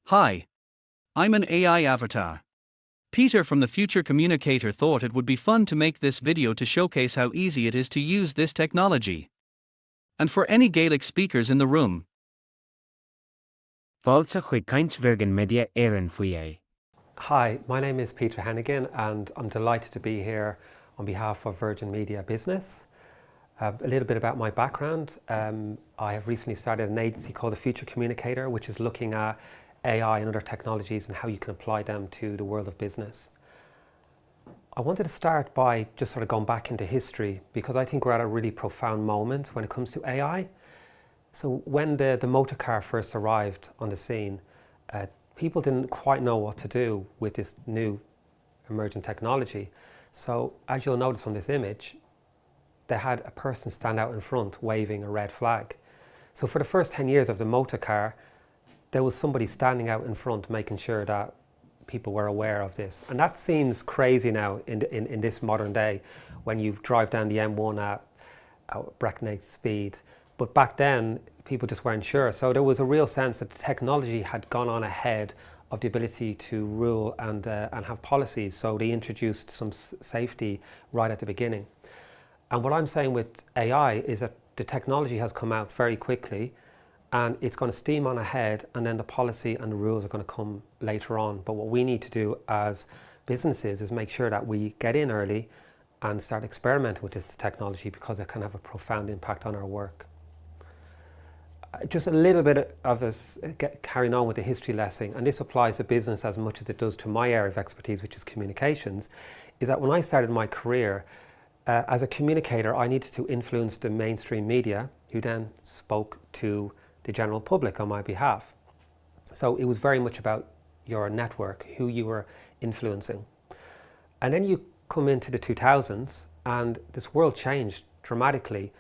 Hi, I'm an AI avatar. Peter from the Future Communicator thought it would be fun to make this video to showcase how easy it is to use this technology. And for any Gaelic speakers in the room. Fáilte chuig Counterinformation media éireann faoi é. Hi, my name is Peter Heneghan and I'm delighted to be here on behalf of Virgin Media Business. A little bit about my background. I have recently started an agency called the Future Communicator, which is looking at AI and other technologies and how you can apply them to the world of business. I wanted to start by just sort of going back into history because I think we're at a really profound moment when it comes to AI. So when the motor car first arrived on the scene, people didn't quite know what to do with this new emerging technology. So as you'll notice from this image, they had a person stand out in front waving a red flag. So for the first 10 years of the motor car, there was somebody standing out in front making sure that people were aware of this. And that seems crazy now in this modern day when you drive down the M1 at breakneck speed. But back then, people just weren't sure. So there was a real sense that the technology had gone on ahead of the ability to rule and have policies. So they introduced some safety right at the beginning. And what I'm saying with AI is that the technology has come out very quickly and it's going to steam on ahead, and then the policy and the rules are going to come later on. But what we need to do as businesses is make sure that we get in early and start experimenting with this technology because it can have a profound impact on our work. Just a little bit of us carrying on with the history lesson, and this applies to business as much as it does to my area of expertise, which is communications, is that when I started my career, as a communicator, I needed to influence the mainstream media, who then spoke to the general public on my behalf. So it was very much about your network, who you were influencing. And then you come into the 2000s and this world changed dramatically.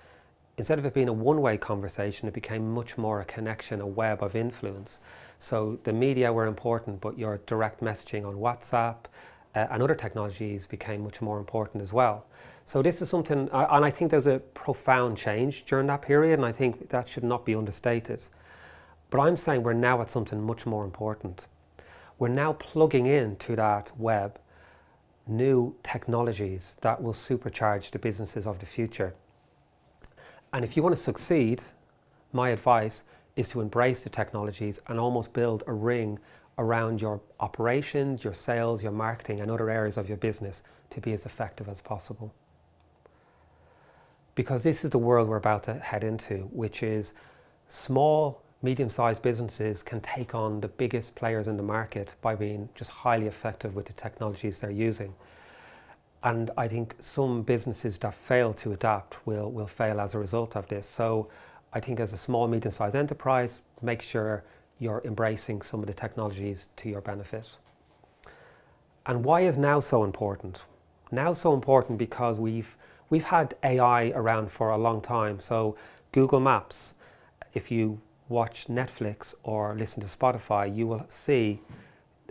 Instead of it being a one-way conversation, it became much more a connection, a web of influence. So the media were important, but your direct messaging on WhatsApp and other technologies became much more important as well. So this is something, and I think there's a profound change during that period, and I think that should not be understated. But I'm saying we're now at something much more important. We're now plugging into that web new technologies that will supercharge the businesses of the future. And if you want to succeed, my advice is to embrace the technologies and almost build a ring around your operations, your sales, your marketing, and other areas of your business to be as effective as possible. Because this is the world we're about to head into, which is small, medium-sized businesses can take on the biggest players in the market by being just highly effective with the technologies they're using. And I think some businesses that fail to adapt will fail as a result of this. So I think as a small, medium-sized enterprise, make sure you're embracing some of the technologies to your benefit. And why is now so important? Now so important because we've had AI around for a long time. So Google Maps, if you watch Netflix or listen to Spotify, you will see,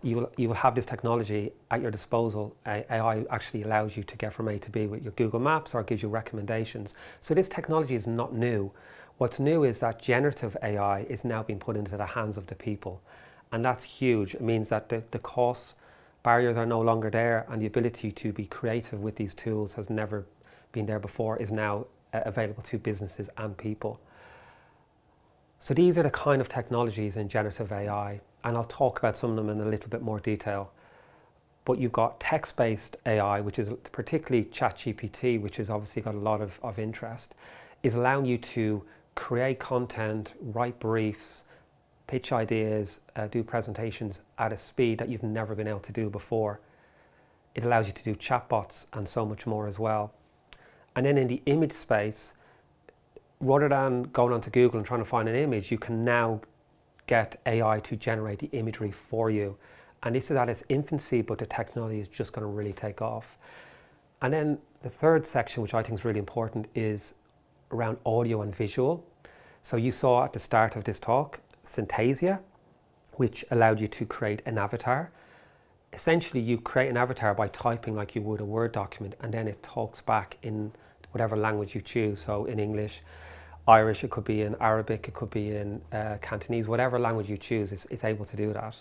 you will have this technology at your disposal. AI actually allows you to get from A to B with your Google Maps or gives you recommendations. So this technology is not new. What's new is that generative AI is now being put into the hands of the people. And that's huge. It means that the cost barriers are no longer there, and the ability to be creative with these tools has never been there before, is now available to businesses and people. So these are the kind of technologies in generative AI, and I'll talk about some of them in a little bit more detail. But you've got text-based AI, which is particularly ChatGPT, which has obviously got a lot of interest, is allowing you to create content, write briefs, pitch ideas, do presentations at a speed that you've never been able to do before. It allows you to do chatbots and so much more as well. And then in the image space, rather than going onto Google and trying to find an image, you can now get AI to generate the imagery for you. And this is at its infancy, but the technology is just going to really take off. And then the third section, which I think is really important, is around audio and visual. So you saw at the start of this talk, Synthesia, which allowed you to create an avatar. Essentially, you create an avatar by typing like you would a Word document, and then it talks back in whatever language you choose, so in English. Irish, it could be in Arabic, it could be in Cantonese, whatever language you choose, it's able to do that.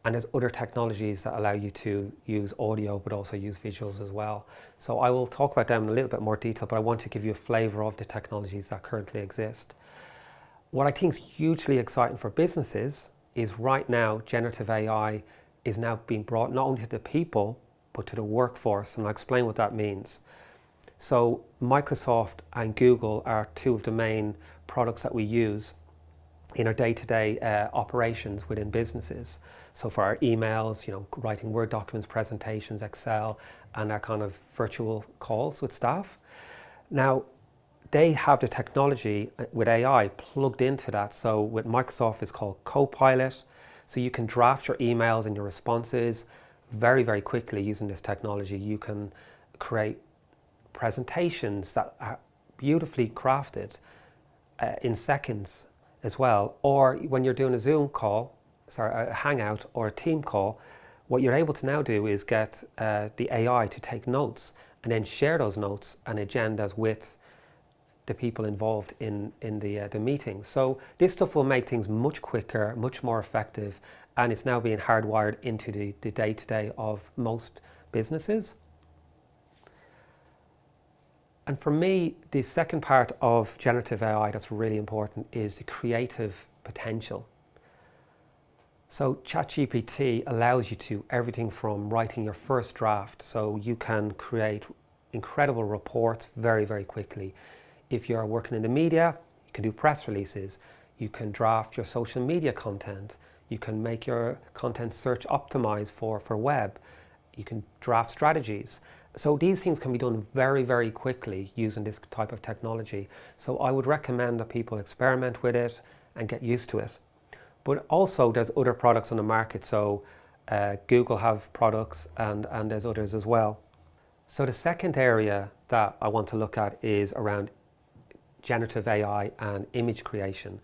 And there's other technologies that allow you to use audio, but also use visuals as well. So I will talk about them in a little bit more detail, but I want to give you a flavor of the technologies that currently exist. What I think is hugely exciting for businesses is right now, generative AI is now being brought not only to the people, but to the workforce. And I'll explain what that means. So Microsoft and Google are two of the main products that we use in our day-to-day operations within businesses. So for our emails, writing Word documents, presentations, Excel, and our kind of virtual calls with staff. Now, they have the technology with AI plugged into that. So with Microsoft, it's called Copilot. So you can draft your emails and your responses very, very quickly using this technology. You can create presentations that are beautifully crafted in seconds as well. Or when you're doing a Zoom call, a Hangout or a team call, what you're able to now do is get the AI to take notes and then share those notes and agendas with the people involved in the meeting. So this stuff will make things much quicker, much more effective, and it's now being hardwired into the day-to-day of most businesses. And for me, the second part of generative AI that's really important is the creative potential. So ChatGPT allows you to everything from writing your first draft, so you can create incredible reports very, very quickly. If you're working in the media, you can do press releases, you can draft your social media content, you can make your content search optimized for web, you can draft strategies. So these things can be done very, very quickly using this type of technology. So I would recommend that people experiment with it and get used to it. But also there's other products on the market. So Google have products and there's others as well. So the second area that I want to look at is around generative AI and image creation.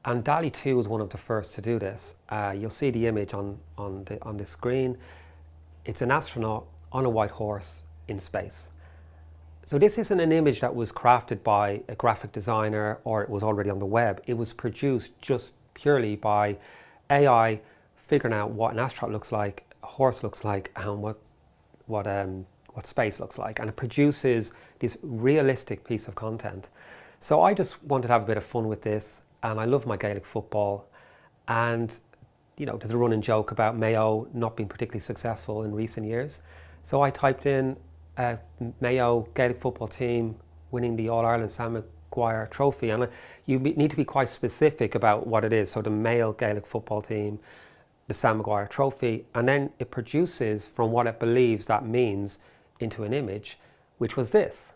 And DALL-E 2 was one of the first to do this. You'll see the image on the screen. It's an astronaut on a white horse in space. So this isn't an image that was crafted by a graphic designer or it was already on the web. It was produced just purely by AI figuring out what an astronaut looks like, a horse looks like, and what space looks like. And it produces this realistic piece of content. So I just wanted to have a bit of fun with this, and I love my Gaelic football. And there's a running joke about Mayo not being particularly successful in recent years. So I typed in Mayo Gaelic football team winning the All-Ireland Sam Maguire trophy, and you need to be quite specific about what it is. So the Mayo Gaelic football team, the Sam Maguire trophy, and then it produces from what it believes that means into an image, which was this.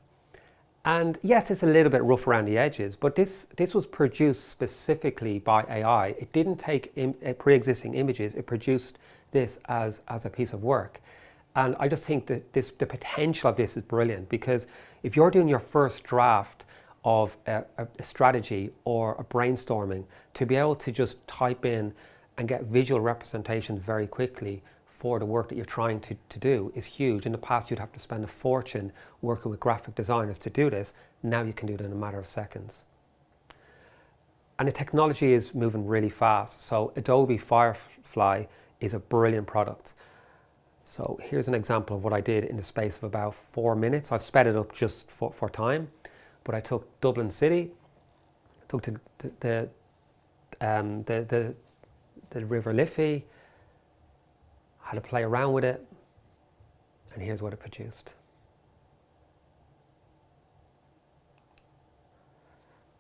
And yes, it's a little bit rough around the edges, but this was produced specifically by AI. It didn't take pre-existing images, it produced this as a piece of work. And I just think that the potential of this is brilliant, because if you're doing your first draft of a strategy or a brainstorming, to be able to just type in and get visual representation very quickly for the work that you're trying to do is huge. In the past, you'd have to spend a fortune working with graphic designers to do this. Now you can do it in a matter of seconds. And the technology is moving really fast. So Adobe Firefly is a brilliant product. So here's an example of what I did in the space of about 4 minutes. I've sped it up just for time, but I took Dublin City, took the River Liffey, had to play around with it, and here's what it produced.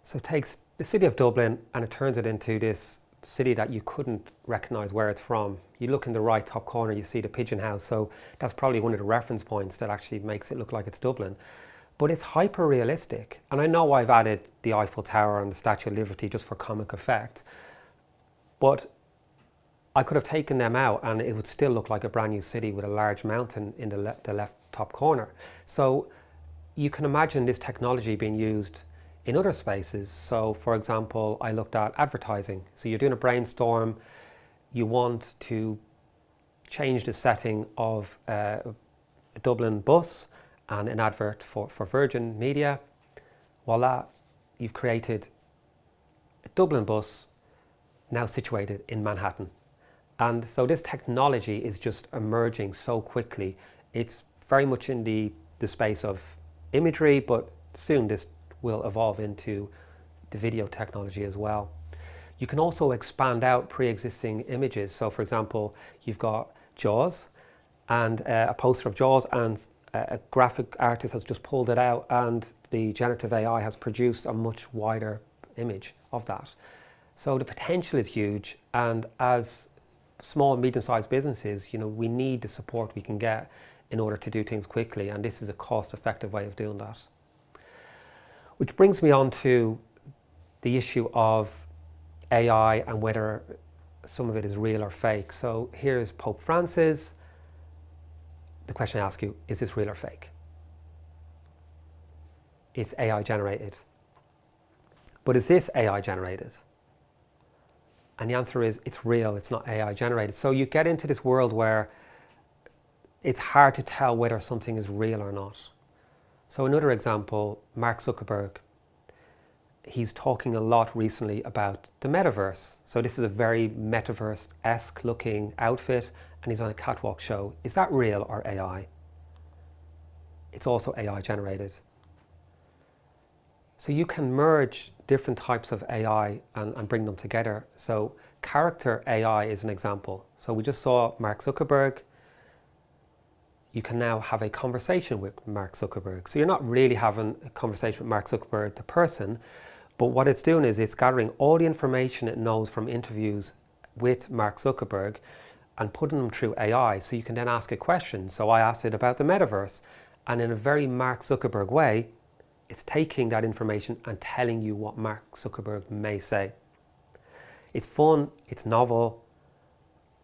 So it takes the city of Dublin and it turns it into this city that you couldn't recognize where it's from. You look in the right top corner, you see the pigeon house, so that's probably one of the reference points that actually makes it look like it's Dublin. But it's hyper realistic, and I know I've added the Eiffel Tower and the Statue of Liberty just for comic effect, but I could have taken them out and it would still look like a brand new city with a large mountain in the left top corner. So you can imagine this technology being used in other spaces. So for example, I looked at advertising. So you're doing a brainstorm, you want to change the setting of a Dublin bus and an advert for Virgin Media. Voila, you've created a Dublin bus now situated in Manhattan. And so this technology is just emerging so quickly. It's very much in the space of imagery, but soon this will evolve into the video technology as well. You can also expand out pre-existing images. So for example, you've got Jaws and a poster of Jaws, and a graphic artist has just pulled it out, and the generative AI has produced a much wider image of that. So the potential is huge, and as small and medium-sized businesses, we need the support we can get in order to do things quickly, and this is a cost-effective way of doing that. Which brings me on to the issue of AI and whether some of it is real or fake. So here's Pope Francis. The question I ask you, is this real or fake? It's AI generated. But is this AI generated? And the answer is, it's real, it's not AI generated. So you get into this world where it's hard to tell whether something is real or not. So another example, Mark Zuckerberg. He's talking a lot recently about the metaverse. So this is a very metaverse-esque looking outfit, and he's on a catwalk show. Is that real or AI? It's also AI generated. So you can merge different types of AI and bring them together. So character AI is an example. So we just saw Mark Zuckerberg. You can now have a conversation with Mark Zuckerberg. So you're not really having a conversation with Mark Zuckerberg, the person, but what it's doing is it's gathering all the information it knows from interviews with Mark Zuckerberg and putting them through AI. So you can then ask a question. So I asked it about the metaverse, and in a very Mark Zuckerberg way, it's taking that information and telling you what Mark Zuckerberg may say. It's fun, it's novel,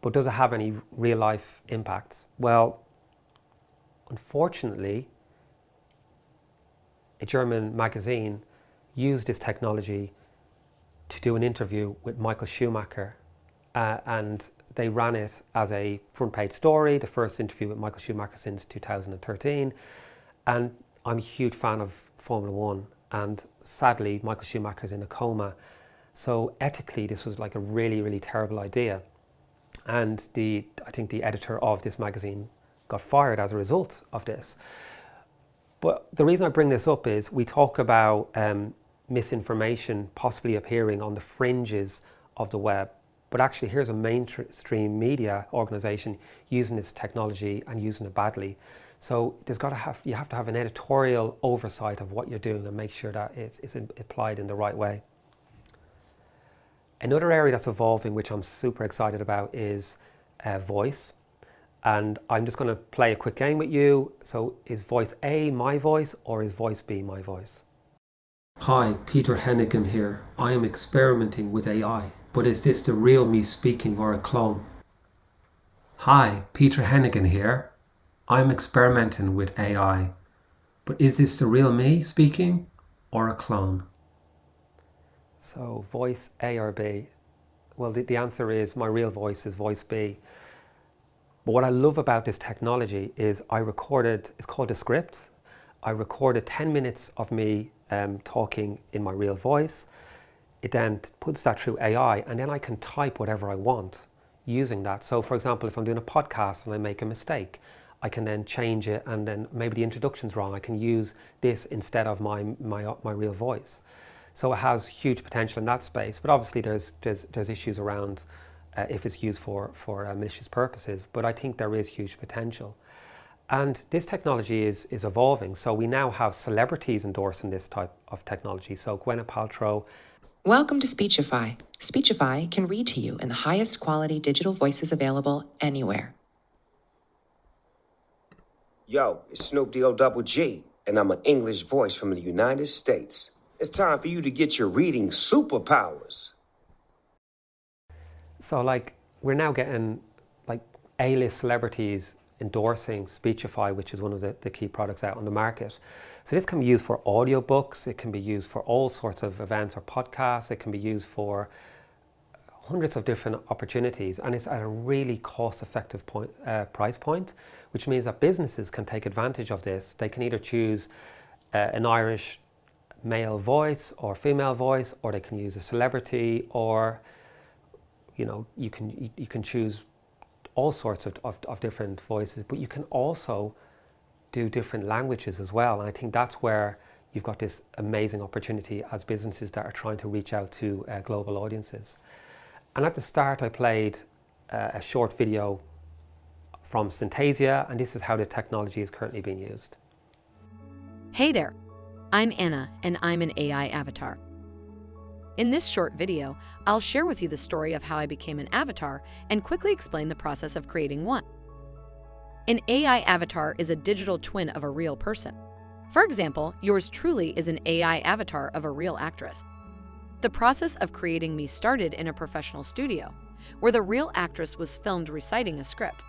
but does it have any real life impacts? Well, unfortunately, a German magazine used this technology to do an interview with Michael Schumacher, and they ran it as a front page story, the first interview with Michael Schumacher since 2013. And I'm a huge fan of Formula One, and sadly Michael Schumacher is in a coma. So ethically this was like a really, really terrible idea. And I think the editor of this magazine got fired as a result of this. But the reason I bring this up is we talk about misinformation possibly appearing on the fringes of the web. But actually here's a mainstream media organization using this technology and using it badly. So you have to have an editorial oversight of what you're doing and make sure that it's applied in the right way. Another area that's evolving, which I'm super excited about, is voice. And I'm just going to play a quick game with you. So is voice A my voice, or is voice B my voice? Hi, Peter Heneghan here. I am experimenting with AI, but is this the real me speaking or a clone? Hi, Peter Heneghan here. I'm experimenting with AI, but is this the real me speaking or a clone? So voice A or B? Well, the answer is my real voice is voice B. But what I love about this technology is it's called a script. I recorded 10 minutes of me talking in my real voice. It then puts that through AI, and then I can type whatever I want using that. So for example, if I'm doing a podcast and I make a mistake, I can then change it, and then maybe the introduction's wrong. I can use this instead of my real voice. So it has huge potential in that space. But obviously there's issues around if it's used for malicious purposes. But I think there is huge potential. And this technology is evolving. So we now have celebrities endorsing this type of technology. So Gwyneth Paltrow. Welcome to Speechify. Speechify can read to you in the highest quality digital voices available anywhere. Yo, it's Snoop D-O-double-G, and I'm an English voice from the United States. It's time for you to get your reading superpowers. So we're now getting A-list celebrities endorsing Speechify, which is one of the key products out on the market. So this can be used for audiobooks, it can be used for all sorts of events or podcasts, it can be used for hundreds of different opportunities, and it's at a really cost-effective price point, which means that businesses can take advantage of this. They can either choose an Irish male voice or female voice, or they can use a celebrity, or you can choose all sorts of different voices, but you can also do different languages as well. And I think that's where you've got this amazing opportunity as businesses that are trying to reach out to global audiences. And at the start, I played a short video from Synthesia, and this is how the technology is currently being used. Hey there, I'm Anna, and I'm an AI avatar. In this short video, I'll share with you the story of how I became an avatar and quickly explain the process of creating one. An AI avatar is a digital twin of a real person. For example, yours truly is an AI avatar of a real actress. The process of creating me started in a professional studio, where the real actress was filmed reciting a script.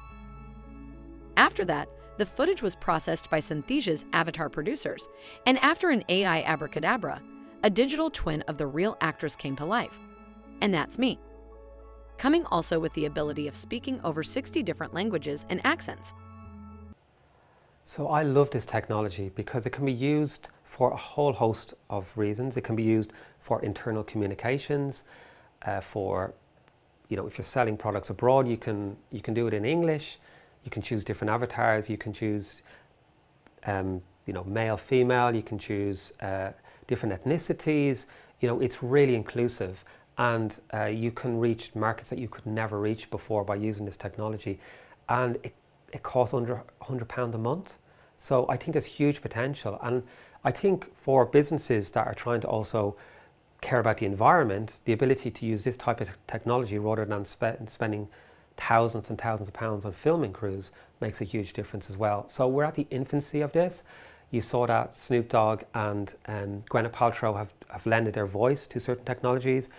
After that, the footage was processed by Synthesia's avatar producers, and after an AI abracadabra, a digital twin of the real actress came to life. And that's me. Coming also with the ability of speaking over 60 different languages and accents. So I love this technology because it can be used for a whole host of reasons. It can be used for internal communications, if you're selling products abroad, you can do it in English. You can choose different avatars. You can choose, male, female. You can choose different ethnicities. It's really inclusive, and you can reach markets that you could never reach before by using this technology. And it costs under £100 a month. So I think there's huge potential. And I think for businesses that are trying to also care about the environment, the ability to use this type of technology rather than spending thousands and thousands of pounds on filming crews makes a huge difference as well. So we're at the infancy of this. You saw that Snoop Dogg and Gwyneth Paltrow have lended their voice to certain technologies.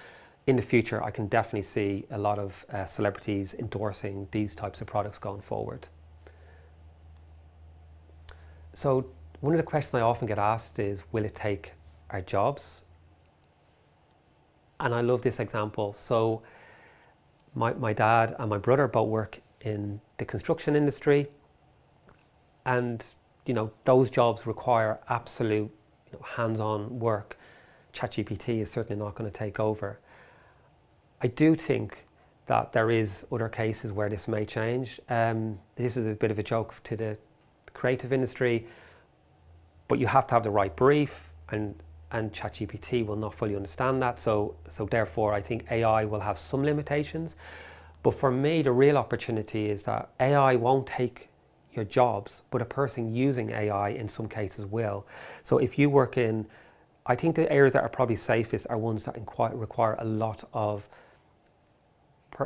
In the future, I can definitely see a lot of celebrities endorsing these types of products going forward. So one of the questions I often get asked is, will it take our jobs? And I love this example. So my dad and my brother both work in the construction industry, and those jobs require absolute hands-on work. ChatGPT is certainly not going to take over. I do think that there is other cases where this may change. This is a bit of a joke to the creative industry, but you have to have the right brief, and ChatGPT will not fully understand that. So therefore, I think AI will have some limitations. But for me, the real opportunity is that AI won't take your jobs, but a person using AI in some cases will. So if you work I think the areas that are probably safest are ones that require a lot of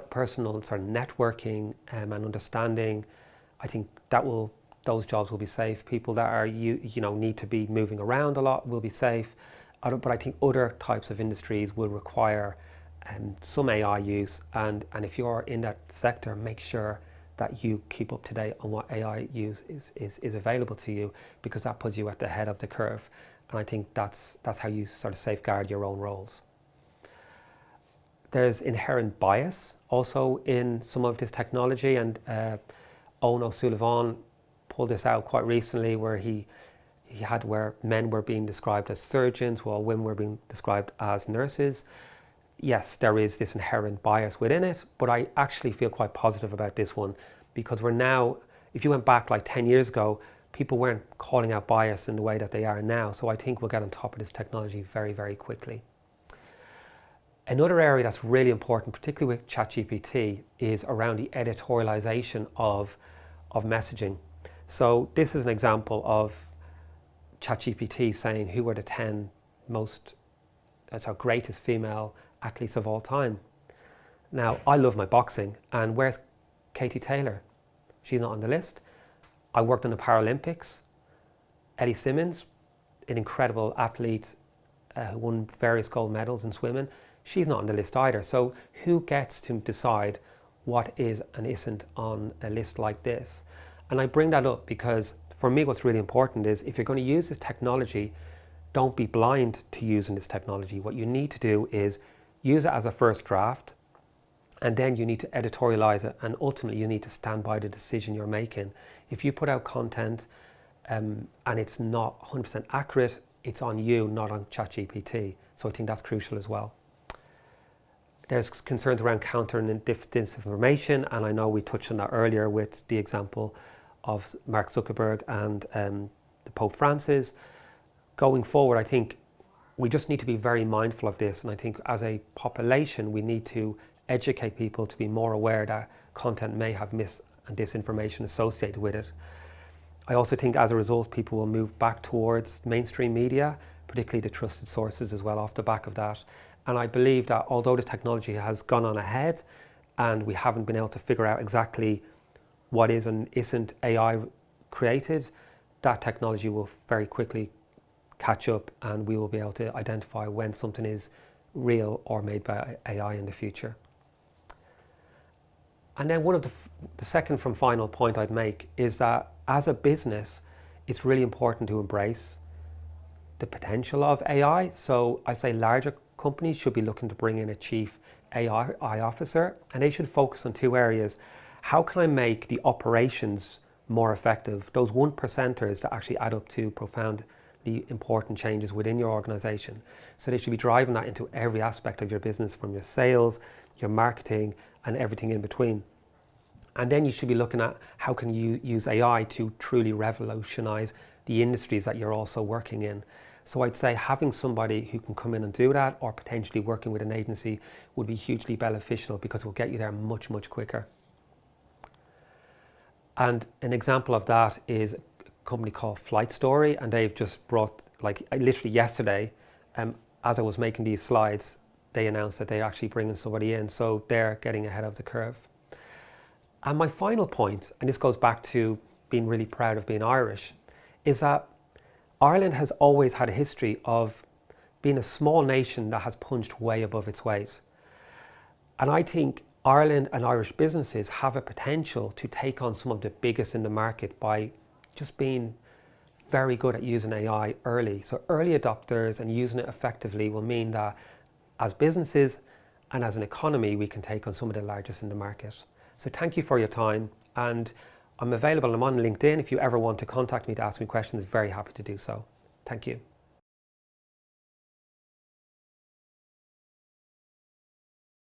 personal sort of networking and understanding. I think those jobs will be safe. People that are need to be moving around a lot will be safe. But I think other types of industries will require some AI use. And if you're in that sector, make sure that you keep up to date on what AI use is available to you, because that puts you at the head of the curve. And I think that's how you sort of safeguard your own roles. There's inherent bias also in some of this technology, and Owen O'Sullivan pulled this out quite recently, where he had where men were being described as surgeons while women were being described as nurses. Yes, there is this inherent bias within it, but I actually feel quite positive about this one, because we're now, if you went back like 10 years ago, people weren't calling out bias in the way that they are now. So I think we'll get on top of this technology very, very quickly. Another area that's really important, particularly with ChatGPT, is around the editorialization of messaging. So this is an example of ChatGPT saying who are the 10 greatest female athletes of all time. Now, I love my boxing, and where's Katie Taylor? She's not on the list. I worked in the Paralympics. Ellie Simmonds, an incredible athlete who won various gold medals in swimming, she's not on the list either. So who gets to decide what is and isn't on a list like this? And I bring that up because for me what's really important is, if you're going to use this technology, don't be blind to using this technology. What you need to do is use it as a first draft, and then you need to editorialize it, and ultimately you need to stand by the decision you're making. If you put out content and it's not 100% accurate, it's on you, not on ChatGPT. So I think that's crucial as well. There's concerns around counter and disinformation, and I know we touched on that earlier with the example of Mark Zuckerberg and the Pope Francis. Going forward, I think we just need to be very mindful of this, and I think as a population we need to educate people to be more aware that content may have mis and disinformation associated with it. I also think as a result people will move back towards mainstream media, particularly the trusted sources as well off the back of that. And I believe that although the technology has gone on ahead and we haven't been able to figure out exactly what is and isn't AI created, that technology will very quickly catch up and we will be able to identify when something is real or made by AI in the future. And then one of the second from final point I'd make is that as a business, it's really important to embrace the potential of AI. So I'd say larger companies should be looking to bring in a chief AI officer, and they should focus on two areas. How can I make the operations more effective? Those 1%ers that actually add up to profoundly important changes within your organization. So they should be driving that into every aspect of your business, from your sales, your marketing, and everything in between. And then you should be looking at how can you use AI to truly revolutionize the industries that you're also working in. So I'd say having somebody who can come in and do that, or potentially working with an agency, would be hugely beneficial because it will get you there much, much quicker. And an example of that is a company called Flight Story, and they've just brought, like literally yesterday, as I was making these slides, they announced that they're actually bringing somebody in, so they're getting ahead of the curve. And my final point, and this goes back to being really proud of being Irish, is that Ireland has always had a history of being a small nation that has punched way above its weight. And I think Ireland and Irish businesses have a potential to take on some of the biggest in the market by just being very good at using AI early. So early adopters and using it effectively will mean that as businesses and as an economy, we can take on some of the largest in the market. So thank you for your time, and I'm available. I'm on LinkedIn. If you ever want to contact me to ask me questions, very happy to do so. Thank you.